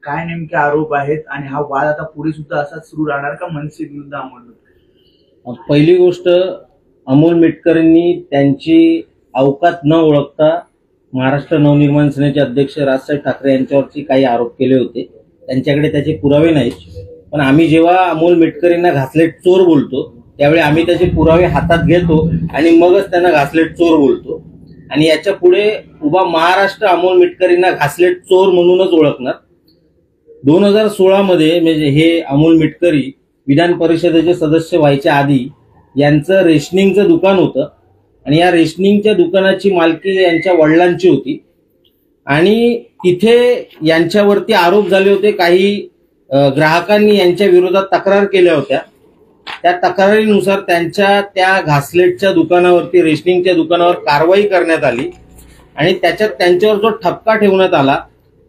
काय नेमके आरोप आहेत आणि हा वाद आता पुढे सुद्धा असाच सुरू राहणार का मनसे विरुद्ध अमोल मिटकर? पहिली गोष्ट, अमोल मिटकरांनी त्यांची अवकात न ओळखता महाराष्ट्र नवनिर्माण सेनेचे अध्यक्ष राजसाहेब ठाकरे यांच्यावरती काही आरोप केले होते. त्यांच्याकडे त्याचे पुरावे नाहीत, पण आम्ही जेव्हा अमोल मिटकरींना घासलेट चोर बोलतो त्यावेळी आम्ही त्याचे पुरावे हातात घेतो आणि मगच त्यांना घासलेट चोर बोलतो. आणि याच्या पुढे उभा महाराष्ट्र अमोल मिटकरींना घासलेट चोर म्हणूनच ओळखणार. 2016 मध्ये म्हणजे हे अमोल मिटकरी विधान परिषदेचे सदस्य व्हायच्या आधी यांचं रेशनिंगचं दुकान होतं आणि या रेशनिंगच्या दुकानाची मालकी यांच्या वडिलांची होती आणि तिथे यांच्यावरती आरोप झाले होते. काही ग्राहकांनी यांच्या विरोधात तक्रार केल्या होत्या. त्या तक्रारीनुसार त्यांच्या त्या घासलेटच्या दुकानावरती, रेशनिंगच्या दुकानावर कारवाई करण्यात आली आणि त्याच्यात त्यांच्यावर जो ठपका ठेवण्यात आला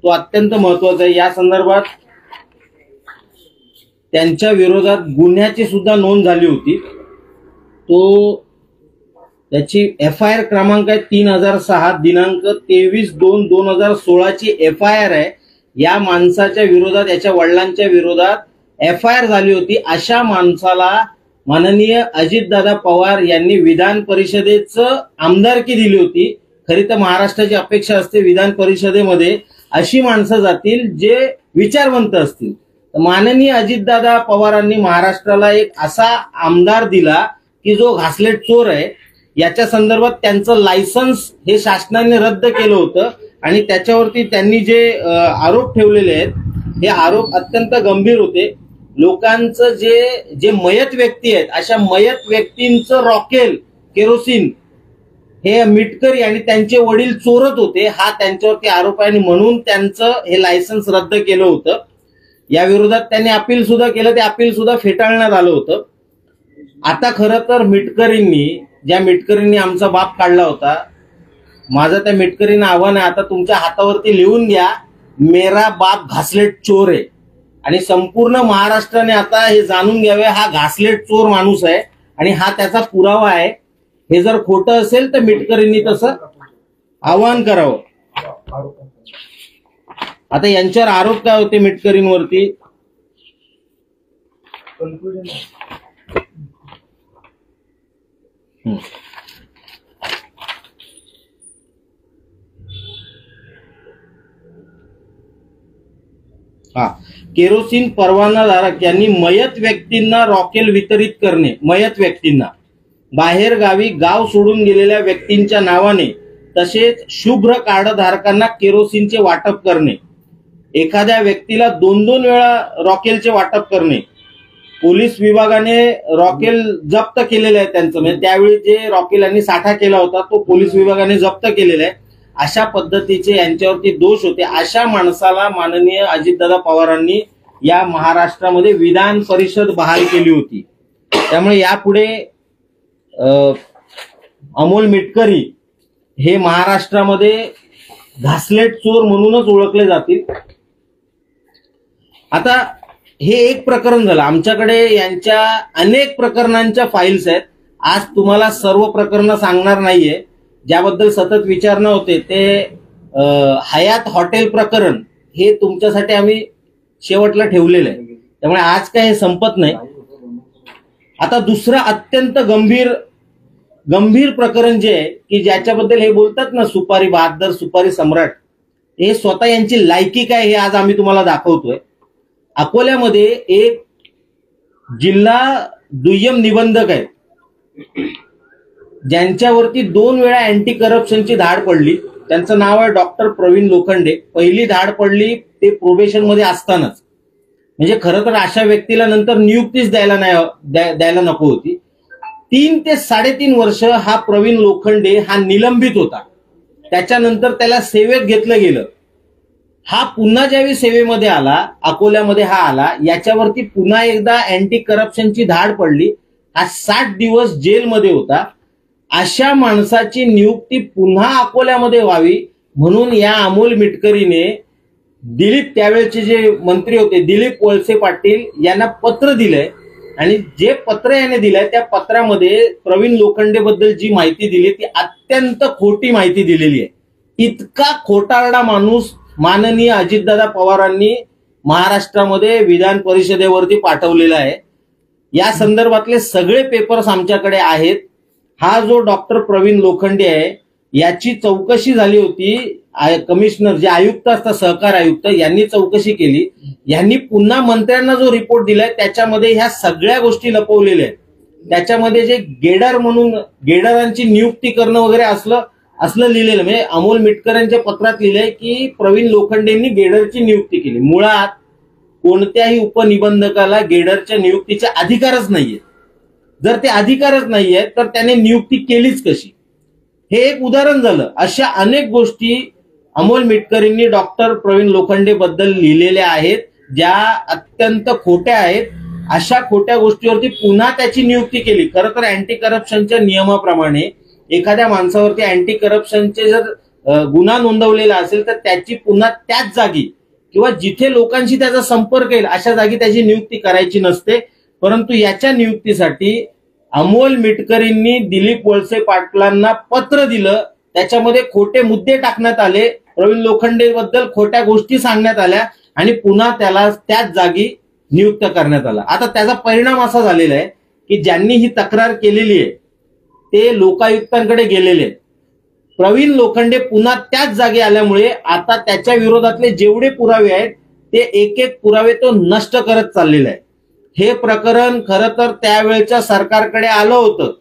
तो अत्यंत महत्वाचा आहे. या संदर्भात त्यांच्या विरोधात गुन्ह्याची सुद्धा नोंद झाली होती. त्याची FIR क्रमांक आहे 3006 दिनांक 23/2/2016 ची FIR आहे. या माणसाच्या विरोधात, याच्या वडिलांच्या विरोधात FIR झाली होती. अशा माणसाला माननीय अजितदादा पवार यांनी विधान परिषदेचं आमदारकी दिली होती. खरी तर महाराष्ट्राची अपेक्षा असते विधान परिषदेमध्ये अशी माणसं जातील जे विचारवंत असतील. माननीय अजितदादा पवारांनी महाराष्ट्राला एक असा आमदार दिला की जो घासलेट चोर आहे. याच्या संदर्भात त्यांचं लायसन्स हे शासनाने रद्द केलं होतं आणि त्याच्यावरती त्यांनी जे आरोप ठेवलेले आहेत हे आरोप अत्यंत गंभीर होते. लोकांचं जे मयत व्यक्ती आहेत अशा मयत व्यक्तींचं रॉकेल, केरोसिन हे मिटकरी आणि त्यांचे वडील चोरत होते, हा त्यांच्यावरती आरोप आहे आणि म्हणून त्यांचं हे लायसन्स रद्द केलं होतं. या विरोधात त्यांनी अपील सुद्धा केलं, ते अपील सुद्धा फेटाळण्यात आलं होतं. आता खरं तर ज्या मिटकरींनी आमचा बाप काढला होता, माझं त्या मिटकरींना आव्हान आहे, आता तुमच्या हातावरती लिहून घ्या, मेरा बाप घासलेट चोर आहे. आणि संपूर्ण महाराष्ट्राने आता हे जाणून घ्यावे हा घासलेट चोर माणूस आहे आणि हा त्याचा पुरावा आहे. हे जर खोटं असेल तर मिटकरींनी तसं आवाहन करावं. आता यांच्यावर आरोप काय होते मिटकरींवरती? केरोसिन परवानाधारक यांनी मयत व्यक्तींना रॉकेल वितरित करणे, मयत व्यक्तींना बाहेर गावी गाव सोडून गेलेल्या व्यक्तींच्या नावाने, तसेच शुभ्र कार्ड धारकांना केरोसिनचे वाटप करणे, एखाद्या व्यक्तीला 2-2 वेळा रॉकेलचे वाटप करणे. पोलीस विभागाने रॉकेल जप्त केलेले आहे त्यांचं, म्हणजे त्यावेळी जे रॉकेल यांनी साठा केला होता तो पोलीस विभागाने जप्त केलेला आहे. अशा पद्धतीचे यांच्यावरती दोष होते. अशा माणसाला माननीय अजितदादा पवारांनी या महाराष्ट्रामध्ये विधान परिषद बहाल केली होती. त्यामुळे यापुढे अमोल मिटकरी हे महाराष्ट्रामध्ये घासलेट चोर म्हणूनच ओळखले जातील. आता हे एक प्रकरण झालं. आमच्याकडे यांच्या अनेक प्रकरणांच्या फाईल्स आहेत. आज तुम्हाला सर्व प्रकरणं सांगणार नाहीये. ज्याबद्दल सतत विचारणं होते ते हयात हॉटेल प्रकरण हे तुमच्यासाठी आम्ही शेवटला ठेवलेलं आहे. त्यामुळे आज काय हे संपत नाही. आता दुसरं अत्यंत गंभीर प्रकरण जे आहे की ज्याच्याबद्दल हे बोलतात ना सुपारी बहादर, सुपारी सम्राट, हे स्वतः यांची लायकी काय हे आज आम्ही तुम्हाला दाखवतोय. अकोल्यामध्ये एक जिल्हा दुय्यम निबंधक आहेत ज्यांच्यावरती 2 वेळा अँटी करप्शनची धाड पडली. त्यांचं नाव आहे डॉक्टर प्रवीण लोखंडे. पहिली धाड पडली ते प्रोबेशन मध्ये असतानाच. म्हणजे खरं तर अशा व्यक्तीला नंतर नियुक्तीच द्यायला नको होती. 3 ते 3.5 वर्ष हा प्रवीण लोखंडे हा निलंबित होता. त्याच्यानंतर त्याला सेवेत घेतलं गेलं. हा पुन्हा ज्यावेळी सेवेमध्ये आला, अकोल्यामध्ये हा आला, याच्यावरती पुन्हा एकदा अँटी करप्शनची धाड पडली. हा 60 दिवस जेलमध्ये होता. अशा माणसाची नियुक्ती पुन्हा अकोल्यामध्ये व्हावी म्हणून या अमोल मिटकरीने त्यावेळेचे जे मंत्री होते दिलीप वळसे पाटील यांना पत्र दिलंय आणि जे पत्र याने दिलंय त्या पत्रामध्ये प्रवीण लोखंडे बद्दल जी माहिती दिली ती अत्यंत खोटी माहिती दिलेली आहे. इतका खोटारडा माणूस माननीय अजितदादा पवारांनी महाराष्ट्रामध्ये विधान परिषदेवरती पाठवलेलं आहे. या संदर्भातले सगळे पेपर्स आमच्याकडे आहेत. हा जो डॉक्टर प्रवीण लोखंडे आहे याची चौकशी झाली होती. कमिशनर जे आयुक्त असतात, सहकार आयुक्त, यांनी चौकशी केली. यांनी पुन्हा मंत्र्यांना जो रिपोर्ट दिलाय त्याच्यामध्ये ह्या सगळ्या गोष्टी लपवलेल्या आहेत. त्याच्यामध्ये जे गेडर म्हणून गेडरांची नियुक्ती करणं वगैरे असलं लिहिलेलं, म्हणजे अमोल मिटकरांच्या पत्रात लिहिलंय की प्रवीण लोखंडेंनी गेडरची नियुक्ती केली. मुळात कोणत्याही उपनिबंधकाला गेडरच्या नियुक्तीचे अधिकारच नाहीये. जर ते अधिकारच नाहीये तर त्याने नियुक्ती केलीच कशी? हे एक उदाहरण झालं. अशा अनेक गोष्टी अमोल मिटकरींनी डॉक्टर प्रवीण लोखंडे बद्दल लिहिलेल्या आहेत ज्या अत्यंत खोट्या आहेत. अशा खोट्या गोष्टीवरती पुन्हा त्याची नियुक्ती केली. खरं तर अँटी करप्शनच्या नियमाप्रमाणे एखाद्या माणसावरती अँटी करप्शनचे जर गुन्हा नोंदवलेला असेल तर त्याची पुन्हा त्याच जागी किंवा जिथे लोकांशी त्याचा संपर्क येईल अशा जागी त्याची नियुक्ती करायची नसते. परंतु याच्या नियुक्तीसाठी अमोल मिटकरींनी दिलीप वळसे पाटलांना पत्र दिलं. त्याच्यामध्ये खोटे मुद्दे टाकण्यात आले, प्रवीण लोखंडे बद्दल खोट्या गोष्टी सांगण्यात आल्या आणि पुन्हा त्याला त्याच जागी नियुक्त करण्यात आला. आता त्याचा परिणाम असा झालेला आहे की ज्यांनी ही तक्रार केलेली आहे ते लोकायुक्तांकडे गेलेले आहेत. प्रवीण लोखंडे पुन्हा त्याच जागी आल्यामुळे आता त्याच्या विरोधातले जेवढे पुरावे आहेत ते एक एक पुरावे तो नष्ट करत चाललेला आहे. हे प्रकरण खरं तर त्यावेळेच्या सरकारकडे आलं होतं,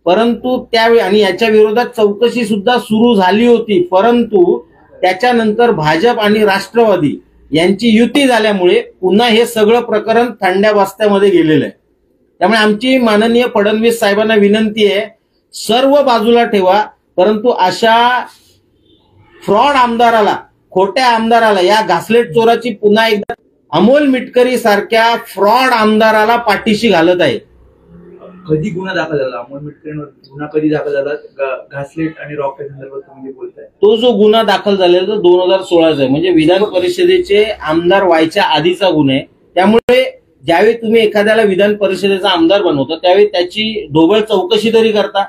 परंतु त्यावेळी आणि याच्या विरोधात चौकशी सुद्धा सुरू झाली होती. परंतु त्याच्यानंतर भाजप आणि राष्ट्रवादी यांची युती झाल्यामुळे पुन्हा हे सगळं प्रकरण थंड्या बस्त्यामध्ये गेलेलं आहे. त्यामुळे आमची माननीय फडणवीस साहेबांना विनंती आहे, सर्व बाजूला ठेवा, परंतु अशा फ्रॉड आमदाराला, खोट्या आमदाराला, या घासलेट चोराची पुन्हा एकदा अमोल मिटकरी सारख्या फ्रॉड आमदाराला पाठीशी घालत आहे. कधी गुन्हा दाखल झाला अमोल मिटकरींवर? गुन्हा कधी दाखल झाला घासलेट आणि रॉकेट संदर्भात तुम्ही बोलताय? तो जो गुन्हा दाखल झालेला तो 2016चा आहे, म्हणजे विधान परिषदेचे आमदार व्हायच्या आधीचा गुन्हा आहे. त्यामुळे ज्यावेळी तुम्ही एखाद्याला विधान परिषदेचा आमदार बनवता त्यावेळी त्याची ढोबळ चौकशी तरी करता.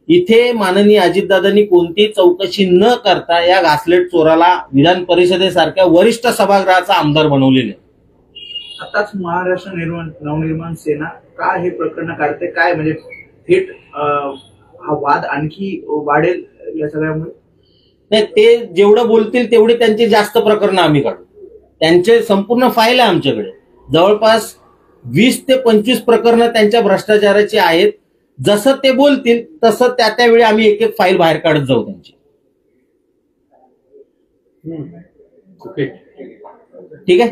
इथे माननीय अजितदादांनी कोणतीही चौकशी न करता या घासलेट चोराला विधान परिषदेसारख्या वरिष्ठ सभागृहाचा आमदार बनवलेले. आताच महाराष्ट्र नवनिर्माण सेना का हे प्रकरण काढते? काय म्हणजे थेट हा वाद आणखी वाढेल या सगळ्यामुळे? नाही, ते जेवढं बोलतील तेवढे त्यांचे जास्त प्रकरण आम्ही काढू. त्यांचे संपूर्ण फाईल आहे आमच्याकडे. जवळपास 20 ते 25 प्रकरणं त्यांच्या भ्रष्टाचाराची आहेत. जसं ते बोलतील तसं त्यावेळी आम्ही एक एक फाईल बाहेर काढत जाऊ त्यांची. ठीक आहे.